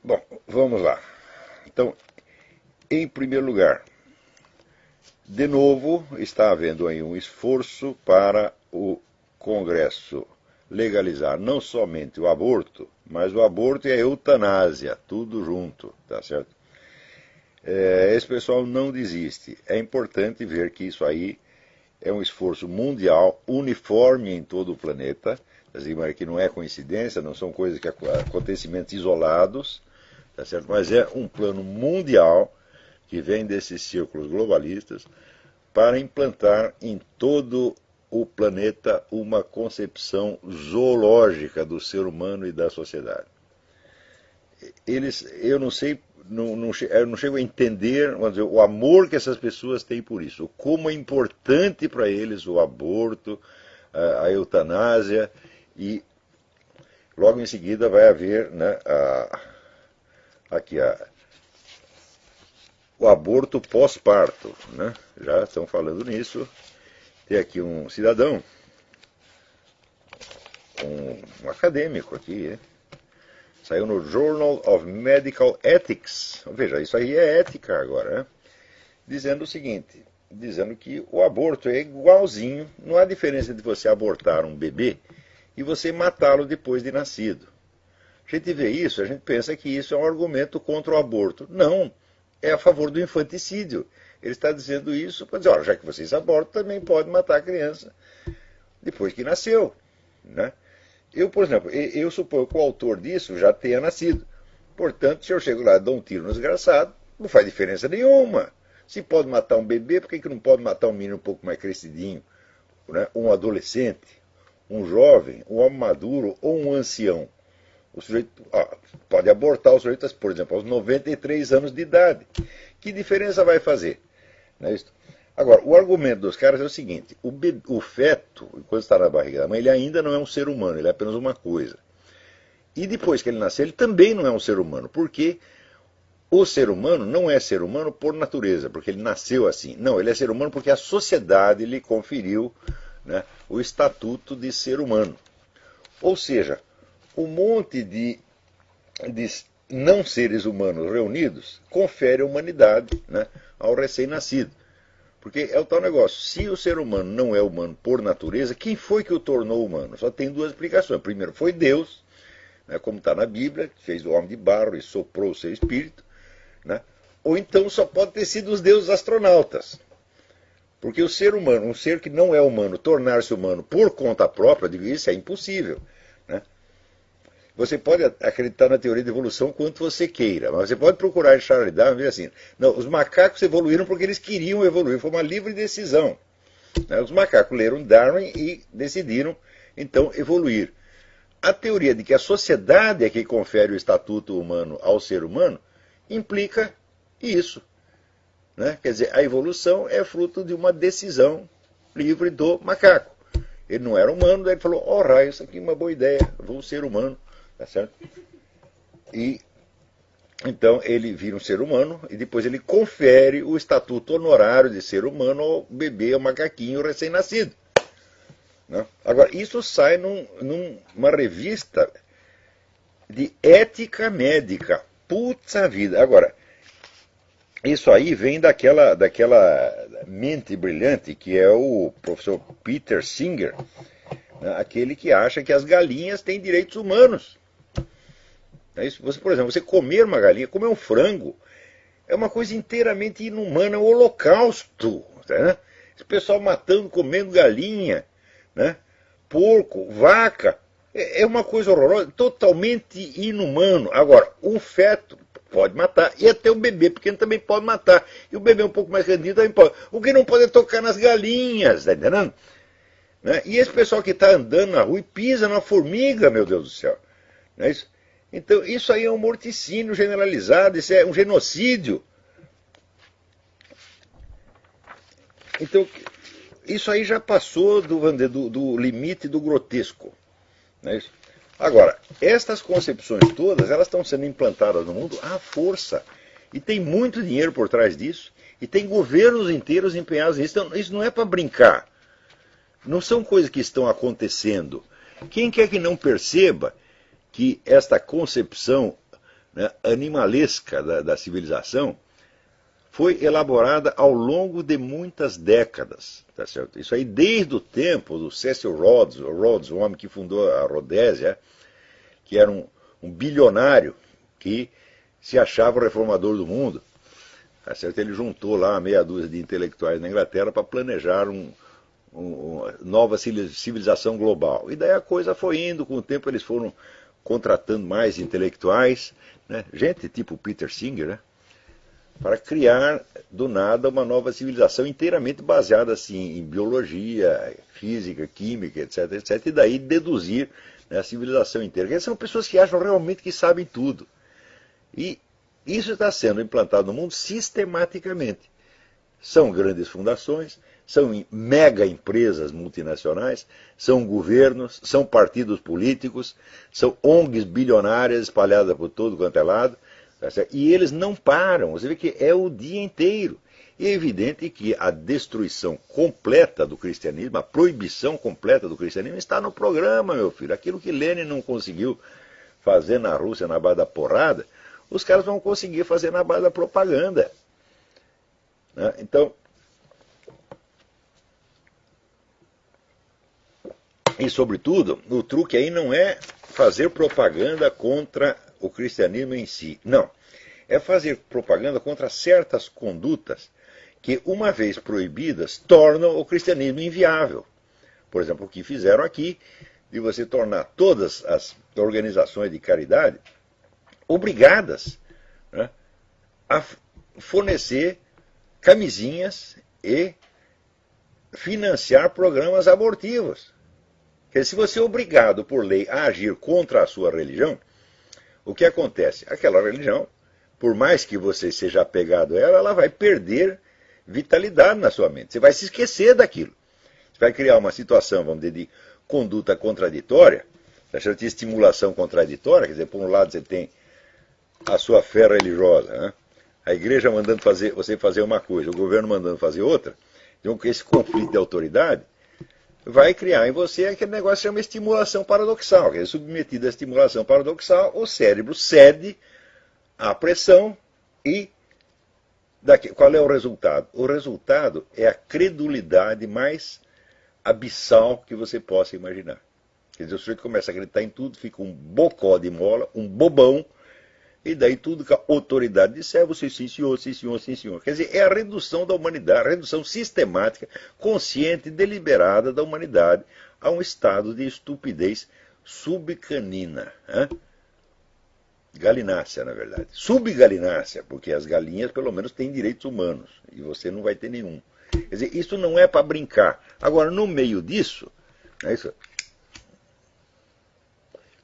Bom, vamos lá. Então, em primeiro lugar, de novo, está havendo aí um esforço para o Congresso legalizar não somente o aborto, mas o aborto e a eutanásia, tudo junto, tá certo? Esse pessoal não desiste. É importante ver que isso aí é um esforço mundial, uniforme em todo o planeta, que não é coincidência, não são coisas que acontecimentos isolados, tá certo? Mas é um plano mundial que vem desses círculos globalistas para implantar em todo o planeta uma concepção zoológica do ser humano e da sociedade. Eu não sei, eu não chego a entender, vamos dizer, o amor que essas pessoas têm por isso, como é importante para eles o aborto, a eutanásia, e logo em seguida vai haver, né, o aborto pós-parto, né? Já estão falando nisso. Tem aqui um cidadão, um acadêmico aqui, né? Saiu no Journal of Medical Ethics. Veja, isso aí é ética agora, né? Dizendo o seguinte, dizendo que o aborto é igualzinho, não há diferença entre você abortar um bebê e você matá-lo depois de nascido. A gente vê isso, a gente pensa que isso é um argumento contra o aborto. Não, é a favor do infanticídio. Ele está dizendo isso para dizer, já que vocês abortam, também pode matar a criança depois que nasceu, né? Eu, por exemplo, eu suponho que o autor disso já tenha nascido. Portanto, se eu chego lá e dou um tiro no desgraçado, não faz diferença nenhuma. Se pode matar um bebê, por que não pode matar um menino um pouco mais crescidinho, né? Um adolescente, um jovem, um homem maduro ou um ancião? O sujeito pode abortar o sujeito, por exemplo, aos 93 anos de idade. Que diferença vai fazer? Não é isso? Agora, o argumento dos caras é o seguinte, o feto, enquanto está na barriga da mãe, ele ainda não é um ser humano, ele é apenas uma coisa. E depois que ele nascer, ele também não é um ser humano, porque o ser humano não é ser humano por natureza, porque ele nasceu assim. Não, ele é ser humano porque a sociedade lhe conferiu, né, o estatuto de ser humano. Ou seja, um monte de não seres humanos reunidos confere a humanidade, né, ao recém-nascido. Porque é o tal negócio, se o ser humano não é humano por natureza, quem foi que o tornou humano? Só tem duas explicações. Primeiro, foi Deus, né, como está na Bíblia, que fez o homem de barro e soprou o seu espírito, né? Ou então só pode ter sido os deuses astronautas. Porque o ser humano, um ser que não é humano, tornar-se humano por conta própria, isso é impossível, né? Você pode acreditar na teoria da evolução quanto você queira, mas você pode procurar em Charles Darwin e ver assim, não, os macacos evoluíram porque eles queriam evoluir, foi uma livre decisão, né? Os macacos leram Darwin e decidiram, então, evoluir. A teoria de que a sociedade é que confere o estatuto humano ao ser humano implica isso, né? Quer dizer, a evolução é fruto de uma decisão livre do macaco. Ele não era humano, daí ele falou, raio, isso aqui é uma boa ideia, vou ser humano. Tá certo? E então ele vira um ser humano e depois ele confere o estatuto honorário de ser humano ao bebê, ao macaquinho recém-nascido, né? Agora, isso sai numa revista de ética médica. Puta vida. Agora, isso aí vem daquela mente brilhante que é o professor Peter Singer, né? Aquele que acha que as galinhas têm direitos humanos. É isso? Você, por exemplo, você comer uma galinha, comer um frango, é uma coisa inteiramente inumana, é um holocausto. Né? Esse pessoal matando, comendo galinha, né? Porco, vaca, é uma coisa horrorosa, totalmente inumano. Agora, um feto pode matar, e até o bebê pequeno também pode matar. E o bebê um pouco mais rendido também pode. O que não pode é tocar nas galinhas, tá entendendo? Né? E esse pessoal que está andando na rua e pisa na formiga, meu Deus do céu. Não é isso? Então, isso aí é um morticínio generalizado, isso é um genocídio. Então, isso aí já passou do limite do grotesco. Não é isso? Agora, estas concepções todas, elas estão sendo implantadas no mundo à força. E tem muito dinheiro por trás disso, e tem governos inteiros empenhados nisso. Então, isso não é para brincar. Não são coisas que estão acontecendo. Quem quer que não perceba que esta concepção né, animalesca da civilização foi elaborada ao longo de muitas décadas. Tá certo? Isso aí desde o tempo do Cecil Rhodes, o homem que fundou a Rodésia, que era um bilionário que se achava o reformador do mundo. Tá certo? Ele juntou lá meia dúzia de intelectuais na Inglaterra para planejar uma nova civilização global. E daí a coisa foi indo, com o tempo eles foram contratando mais intelectuais, né? Gente tipo Peter Singer, né? Para criar do nada uma nova civilização inteiramente baseada assim, em biologia, física, química, etc, etc, e daí deduzir, né, a civilização inteira. Porque são pessoas que acham realmente que sabem tudo. E isso está sendo implantado no mundo sistematicamente. São grandes fundações, são mega empresas multinacionais, são governos, são partidos políticos, são ONGs bilionárias espalhadas por todo quanto é lado. E eles não param, você vê que é o dia inteiro. E é evidente que a destruição completa do cristianismo, a proibição completa do cristianismo está no programa, meu filho. Aquilo que Lenin não conseguiu fazer na Rússia na base da porrada, os caras vão conseguir fazer na base da propaganda. Então, e sobretudo, o truque aí não é fazer propaganda contra o cristianismo em si. Não. É fazer propaganda contra certas condutas que, uma vez proibidas, tornam o cristianismo inviável. Por exemplo, o que fizeram aqui, de você tornar todas as organizações de caridade obrigadas, né, a fornecer camisinhas e financiar programas abortivos. Quer dizer, se você é obrigado por lei a agir contra a sua religião, o que acontece? Aquela religião, por mais que você seja apegado a ela, ela vai perder vitalidade na sua mente. Você vai se esquecer daquilo. Você vai criar uma situação, vamos dizer, de conduta contraditória, de estimulação contraditória. Quer dizer, por um lado você tem a sua fé religiosa, né? A igreja mandando você fazer uma coisa, o governo mandando fazer outra. Então, esse conflito de autoridade vai criar em você aquele negócio que chama estimulação paradoxal. Quer dizer, submetido à estimulação paradoxal, o cérebro cede à pressão e qual é o resultado? O resultado é a credulidade mais abissal que você possa imaginar. Quer dizer, o sujeito começa a acreditar em tudo, fica um bocó de mola, um bobão, e daí tudo que a autoridade disser, você sim senhor, sim senhor, sim senhor. Quer dizer, é a redução da humanidade, a redução sistemática, consciente e deliberada da humanidade a um estado de estupidez subcanina. Galinácea, na verdade. Subgalinácea, porque as galinhas pelo menos têm direitos humanos, e você não vai ter nenhum. Quer dizer, isso não é para brincar. Agora, no meio disso, é isso.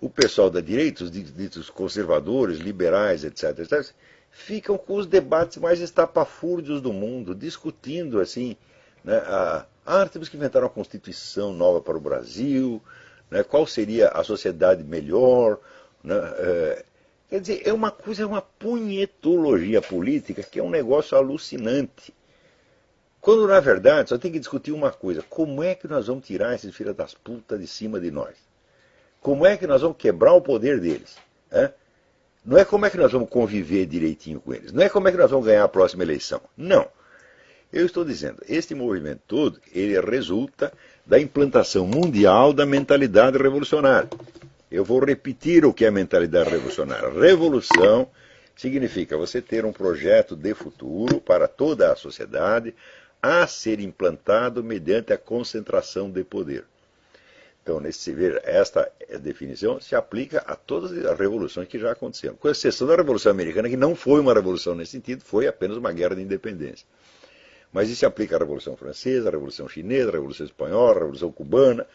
O pessoal da direita, os ditos conservadores, liberais, etc., etc., ficam com os debates mais estapafúrdios do mundo, discutindo assim, né, temos que inventar uma constituição nova para o Brasil, né, qual seria a sociedade melhor, né, quer dizer, é uma punhetologia política que é um negócio alucinante. Quando, na verdade, só tem que discutir uma coisa: como é que nós vamos tirar esses filhos das putas de cima de nós? Como é que nós vamos quebrar o poder deles? Não é como é que nós vamos conviver direitinho com eles. Não é como é que nós vamos ganhar a próxima eleição. Não. Eu estou dizendo, este movimento todo, ele resulta da implantação mundial da mentalidade revolucionária. Eu vou repetir o que é a mentalidade revolucionária. Revolução significa você ter um projeto de futuro para toda a sociedade a ser implantado mediante a concentração de poder. Então, esta definição se aplica a todas as revoluções que já aconteceram, com exceção da Revolução Americana, que não foi uma revolução nesse sentido, foi apenas uma guerra de independência. Mas isso se aplica à Revolução Francesa, à Revolução Chinesa, à Revolução Espanhola, à Revolução Cubana.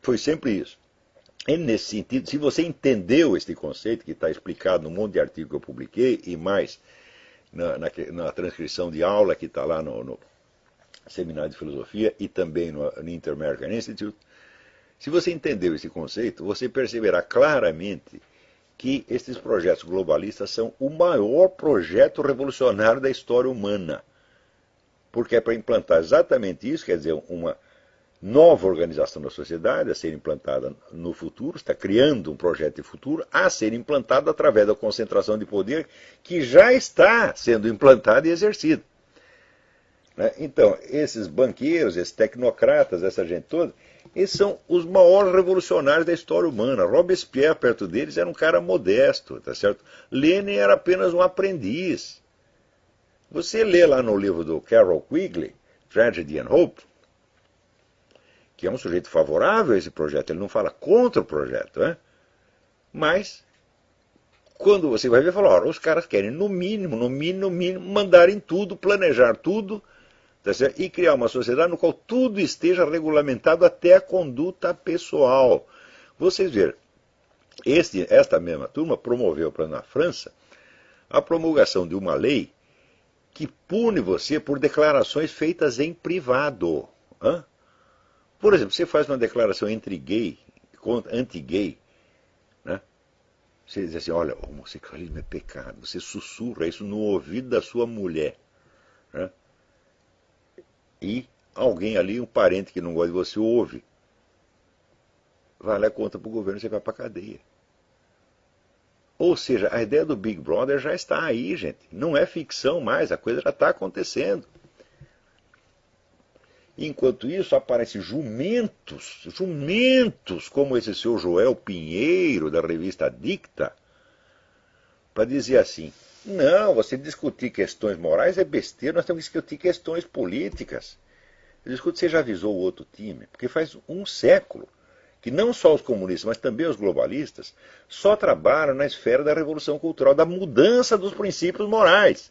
Foi sempre isso. E nesse sentido, se você entendeu este conceito, que está explicado num monte de artigos que eu publiquei, e mais na transcrição de aula que está lá no Seminário de Filosofia e também no Inter-American Institute, se você entendeu esse conceito, você perceberá claramente que esses projetos globalistas são o maior projeto revolucionário da história humana. Porque é para implantar exatamente isso, quer dizer, uma nova organização da sociedade a ser implantada no futuro, está criando um projeto de futuro a ser implantado através da concentração de poder que já está sendo implantado e exercido. Então, esses banqueiros, esses tecnocratas, essa gente toda, eles são os maiores revolucionários da história humana. Robespierre, perto deles, era um cara modesto, tá certo? Lenin era apenas um aprendiz. Você lê lá no livro do Carroll Quigley, Tragedy and Hope, que é um sujeito favorável a esse projeto, ele não fala contra o projeto, né? Mas, quando você vai ver, fala, os caras querem, no mínimo, mandarem tudo, planejar tudo, tá certo? E criar uma sociedade no qual tudo esteja regulamentado até a conduta pessoal. Vocês viram, esta mesma turma promoveu na França a promulgação de uma lei que pune você por declarações feitas em privado. Por exemplo, você faz uma declaração anti-gay, né? Você diz assim, olha, homossexualismo é pecado. Você sussurra isso no ouvido da sua mulher, né? E alguém ali, um parente que não gosta de você, ouve. Vai lá e conta para o governo, você vai para a cadeia. Ou seja, a ideia do Big Brother já está aí, gente. Não é ficção mais, a coisa já está acontecendo. Enquanto isso, aparecem jumentos como esse seu Joel Pinheiro, da revista Dicta, para dizer assim, não, você discutir questões morais é besteira, nós temos que discutir questões políticas. Eu discuto, você já avisou o outro time? Porque faz um século que não só os comunistas, mas também os globalistas, só trabalham na esfera da revolução cultural, da mudança dos princípios morais,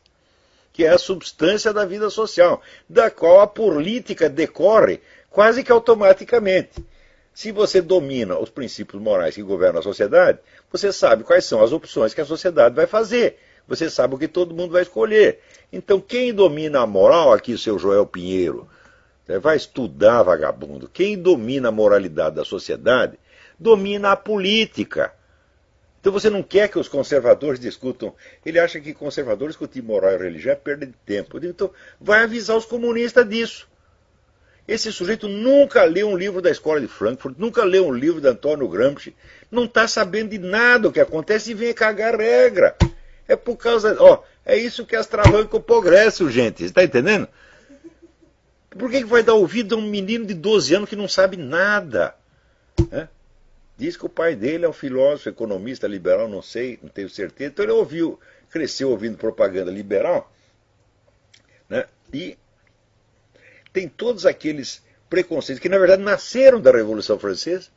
que é a substância da vida social, da qual a política decorre quase que automaticamente. Se você domina os princípios morais que governam a sociedade, você sabe quais são as opções que a sociedade vai fazer. Você sabe o que todo mundo vai escolher. Então, quem domina a moral, aqui o seu Joel Pinheiro, vai estudar, vagabundo. Quem domina a moralidade da sociedade, domina a política. Então você não quer que os conservadores discutam. Ele acha que conservadores discutir moral e religião é perda de tempo. Então vai avisar os comunistas disso. Esse sujeito nunca leu um livro da escola de Frankfurt, nunca leu um livro de Antônio Gramsci, não está sabendo de nada o que acontece e vem cagar regra. É por causa... é isso que astravanca o progresso, gente. Você está entendendo? Por que vai dar ouvido a um menino de 12 anos que não sabe nada? Diz que o pai dele é um filósofo, economista, liberal, não sei, não tenho certeza. Então ele cresceu ouvindo propaganda liberal, né? E tem todos aqueles preconceitos que na verdade nasceram da Revolução Francesa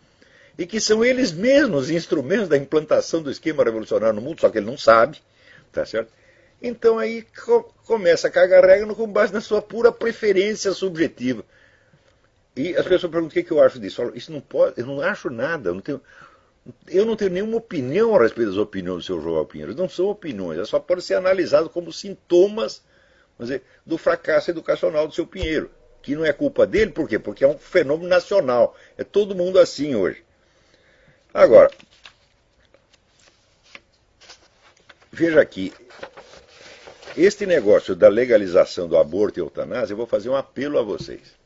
e que são eles mesmos instrumentos da implantação do esquema revolucionário no mundo, só que ele não sabe, tá certo? Então aí começa a cagar regra com base na sua pura preferência subjetiva. E as pessoas perguntam o que eu acho disso. Eu falo, isso não pode, eu não acho nada, eu não tenho nenhuma opinião a respeito das opiniões do seu João Pinheiro. Não são opiniões, elas só podem ser analisadas como sintomas, vamos dizer, do fracasso educacional do seu Pinheiro. Que não é culpa dele, por quê? Porque é um fenômeno nacional. É todo mundo assim hoje. Agora, veja aqui, este negócio da legalização do aborto e eutanásia, eu vou fazer um apelo a vocês.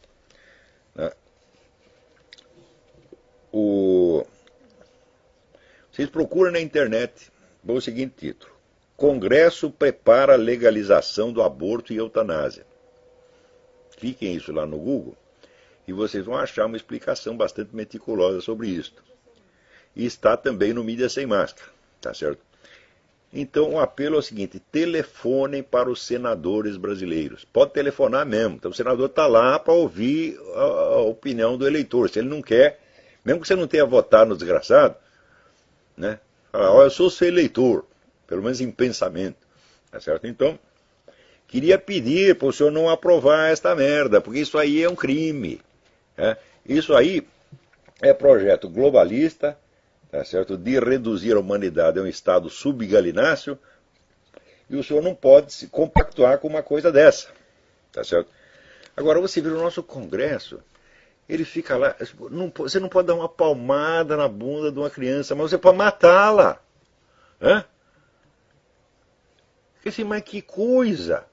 Vocês procuram na internet, o seguinte título: Congresso prepara legalização do aborto e eutanásia. Cliquem isso lá no Google e vocês vão achar uma explicação bastante meticulosa sobre isso. E está também no Mídia Sem Máscara, tá certo? Então o apelo é o seguinte: telefonem para os senadores brasileiros. Pode telefonar mesmo. Então o senador está lá para ouvir a opinião do eleitor. Se ele não quer, mesmo que você não tenha votado no desgraçado, né? Fala, eu sou seu eleitor, pelo menos em pensamento, tá certo? Então, queria pedir para o senhor não aprovar esta merda, porque isso aí é um crime, né? Isso aí é projeto globalista, tá certo? De reduzir a humanidade a um estado subgalináceo, e o senhor não pode se compactuar com uma coisa dessa, tá certo? Agora você vê o nosso Congresso, ele fica lá, você não pode dar uma palmada na bunda de uma criança, mas você pode matá-la. Assim, mas que coisa!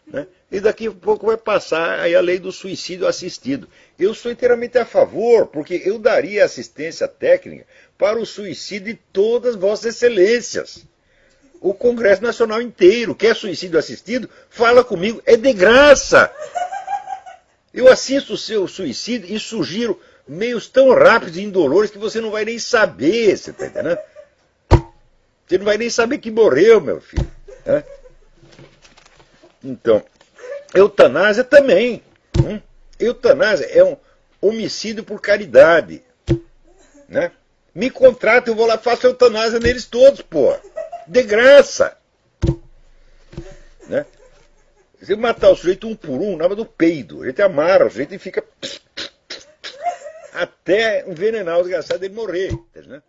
Né? E daqui a pouco vai passar aí a lei do suicídio assistido. Eu sou inteiramente a favor, porque eu daria assistência técnica para o suicídio de todas vossas excelências. O Congresso Nacional inteiro quer suicídio assistido? Fala comigo, é de graça. Eu assisto o seu suicídio e sugiro meios tão rápidos e indolores que você não vai nem saber, você está entendendo? Você não vai nem saber que morreu, meu filho. Né? Então, eutanásia também. Eutanásia é um homicídio por caridade. Né? Me contrata, eu vou lá e faço eutanásia neles todos, pô. De graça. Né? Você matar o sujeito um por um, nada do peido. A gente amarra o sujeito e fica até envenenar o desgraçado dele morrer. Né?